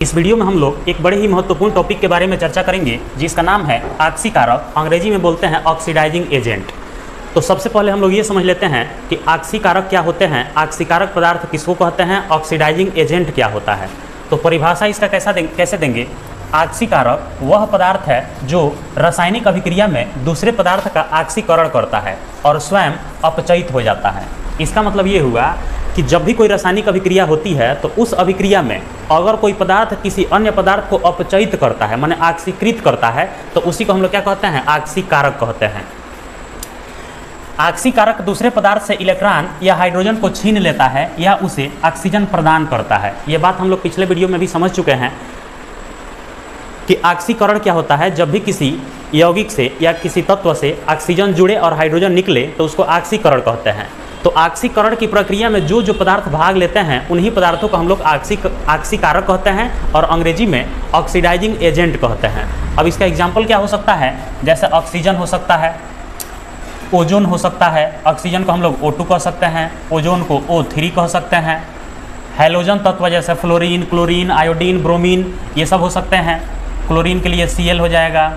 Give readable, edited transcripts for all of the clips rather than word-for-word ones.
इस वीडियो में हम लोग एक बड़े ही महत्वपूर्ण टॉपिक के बारे में चर्चा करेंगे जिसका नाम है ऑक्सीकारक, अंग्रेजी में बोलते हैं ऑक्सीडाइजिंग एजेंट। तो सबसे पहले हम लोग ये समझ लेते हैं कि ऑक्सीकारक क्या होते हैं, ऑक्सीकारक पदार्थ किसको कहते हैं, ऑक्सीडाइजिंग एजेंट क्या होता है। तो परिभाषा इसका कैसे देंगे। ऑक्सीकारक वह पदार्थ है जो रासायनिक अभिक्रिया में दूसरे पदार्थ का ऑक्सीकरण करता है और स्वयं अपचयित हो जाता है। इसका मतलब ये हुआ कि जब भी कोई रासायनिक अभिक्रिया होती है तो उस अभिक्रिया में अगर कोई पदार्थ किसी अन्य पदार्थ को अपचयित करता है, माने ऑक्सीकृत करता है, तो उसी को हम लोग क्या कहते हैं, ऑक्सीकारक कहते हैं। ऑक्सीकारक दूसरे पदार्थ से इलेक्ट्रॉन या हाइड्रोजन को छीन लेता है या उसे ऑक्सीजन प्रदान करता है। ये बात हम लोग पिछले वीडियो में भी समझ चुके हैं कि ऑक्सीकरण क्या होता है। जब भी किसी यौगिक से या किसी तत्व से ऑक्सीजन जुड़े और हाइड्रोजन निकले तो उसको ऑक्सीकरण कहते हैं। तो ऑक्सीकरण की प्रक्रिया में जो जो पदार्थ भाग लेते हैं उन्हीं पदार्थों को हम लोग ऑक्सीकारक कहते हैं और अंग्रेजी में ऑक्सीडाइजिंग एजेंट कहते हैं। अब इसका एग्जाम्पल क्या हो सकता है, जैसे ऑक्सीजन हो सकता है, ओजोन हो सकता है। ऑक्सीजन को हम लोग O2 कह सकते हैं, ओजोन को O3 कह सकते हैं। हैलोजन तत्व जैसे फ्लोरीन, क्लोरीन, आयोडीन, ब्रोमीन, ये सब हो सकते हैं। क्लोरीन के लिए Cl हो जाएगा,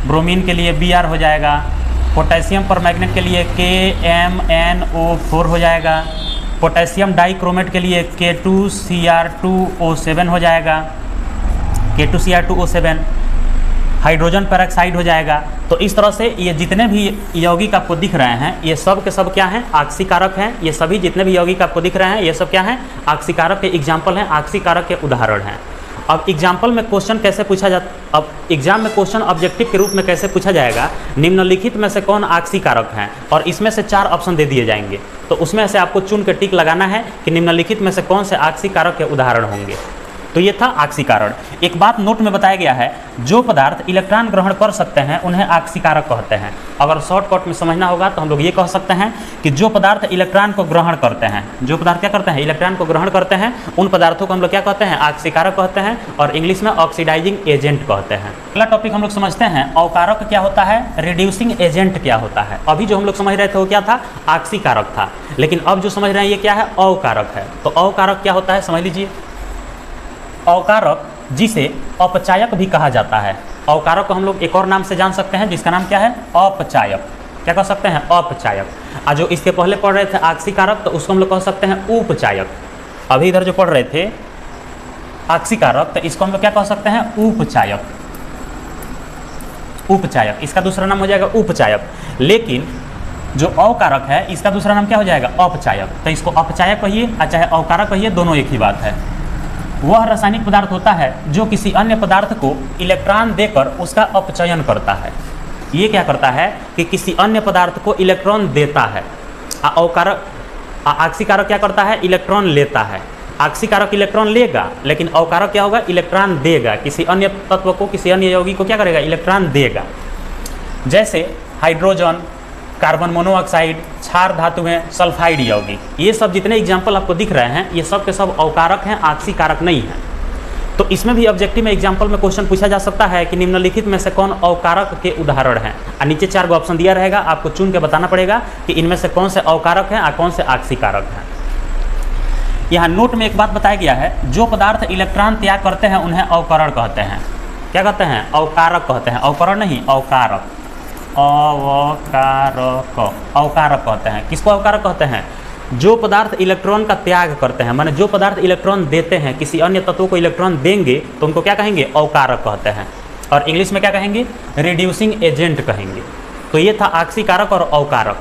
ब्रोमीन के लिए Br हो जाएगा, पोटेशियम परमैंगनेट के लिए KMnO4 हो जाएगा, पोटेशियम डाइक्रोमेट के लिए K2Cr2O7 हो जाएगा, K2Cr2O7, हाइड्रोजन पेरोक्साइड हो जाएगा। तो इस तरह से ये जितने भी यौगिक आपको दिख रहे हैं ये सब के सब क्या हैं, ऑक्सीकारक हैं। ये सभी जितने भी यौगिक आपको दिख रहे हैं ये सब क्या हैं, ऑक्सीकारक के एग्जाम्पल हैं, ऑक्सीकारक के उदाहरण हैं। अब एग्जाम्पल में क्वेश्चन कैसे पूछा जाता, अब एग्जाम में क्वेश्चन ऑब्जेक्टिव के रूप में कैसे पूछा जाएगा, निम्नलिखित में से कौन ऑक्सीकारक हैं, और इसमें से 4 ऑप्शन दे दिए जाएंगे। तो उसमें से आपको चुन के टिक लगाना है कि निम्नलिखित में से कौन से ऑक्सीकारक के उदाहरण होंगे। तो ये था ऑक्सीकरण। एक बात नोट में बताया गया है, जो पदार्थ इलेक्ट्रॉन ग्रहण कर सकते हैं उन्हें ऑक्सीकारक कहते हैं। अगर शॉर्टकट में समझना होगा तो हम लोग ये कह सकते हैं कि जो पदार्थ इलेक्ट्रॉन को ग्रहण करते हैं, जो पदार्थ क्या करते हैं, इलेक्ट्रॉन को ग्रहण करते हैं, उन पदार्थों को हम लोग क्या कहते हैं, ऑक्सीकारक कहते हैं और इंग्लिश में ऑक्सीडाइजिंग एजेंट कहते हैं। अगला टॉपिक हम लोग समझते हैं, अवकारक क्या होता है, रिड्यूसिंग एजेंट क्या होता है। अभी जो हम लोग समझ रहे थे वो क्या था, ऑक्सीकारक था, लेकिन अब जो समझ रहे हैं ये क्या है, अवकारक है। तो अवकारक क्या होता है समझ लीजिए। अवकारक जिसे अपचायक भी कहा जाता है, अवकारक को हम लोग एक और नाम से जान सकते हैं जिसका नाम क्या है, अपचायक। क्या कह सकते हैं, अपचायक। और जो इसके पहले पढ़ रहे थे ऑक्सीकारक तो उसको हम लोग कह सकते हैं उपचायक। अभी इधर जो पढ़ रहे थे ऑक्सीकारक तो इसको हम लोग क्या कह सकते हैं, उपचायक। उपचायक इसका दूसरा नाम हो जाएगा उपचायक। लेकिन जो अवकारक है इसका दूसरा नाम क्या हो जाएगा, अपचायक। तो इसको अपचायक कहिए और चाहे अवकारक कहिए, दोनों एक ही बात है। वह रासायनिक पदार्थ होता है जो किसी अन्य पदार्थ को इलेक्ट्रॉन देकर उसका अपचयन करता है। ये क्या करता है कि किसी अन्य पदार्थ को इलेक्ट्रॉन देता है। ऑक्सीकारक क्या करता है, इलेक्ट्रॉन लेता है। ऑक्सीकारक इलेक्ट्रॉन लेगा, लेकिन अवकारक क्या होगा, इलेक्ट्रॉन देगा। किसी अन्य तत्व को, किसी अन्य यौगिक को क्या करेगा, इलेक्ट्रॉन देगा। जैसे हाइड्रोजन, कार्बन मोनोऑक्साइड, क्षार धातुएं, सल्फाइड यौगिक, ये सब जितने एग्जाम्पल आपको दिख रहे हैं ये सब के सब अवकारक हैं, ऑक्सीकारक नहीं है। तो इसमें भी ऑब्जेक्टिव में एग्जाम्पल में क्वेश्चन पूछा जा सकता है कि निम्नलिखित में से कौन अवकारक के उदाहरण हैं। और नीचे 4 गो ऑप्शन दिया रहेगा, आपको चुन के बताना पड़ेगा कि इनमें से कौन से अवकारक हैं और कौन से ऑक्सीकारक हैं। यहाँ नोट में एक बात बताया गया है, जो पदार्थ इलेक्ट्रॉन त्याग करते हैं उन्हें अवकरण कहते हैं। क्या कहते हैं, अवकारक कहते हैं, अवकरण नहीं, अवकारक। अवकारक, अवकारक कहते हैं। किसको अवकारक कहते हैं, जो पदार्थ इलेक्ट्रॉन का त्याग करते हैं, माने जो पदार्थ इलेक्ट्रॉन देते हैं, किसी अन्य तत्व को इलेक्ट्रॉन देंगे तो उनको क्या कहेंगे, अवकारक कहते हैं। और इंग्लिश में क्या कहेंगे, रिड्यूसिंग एजेंट कहेंगे। तो ये था ऑक्सीकारक और अवकारक।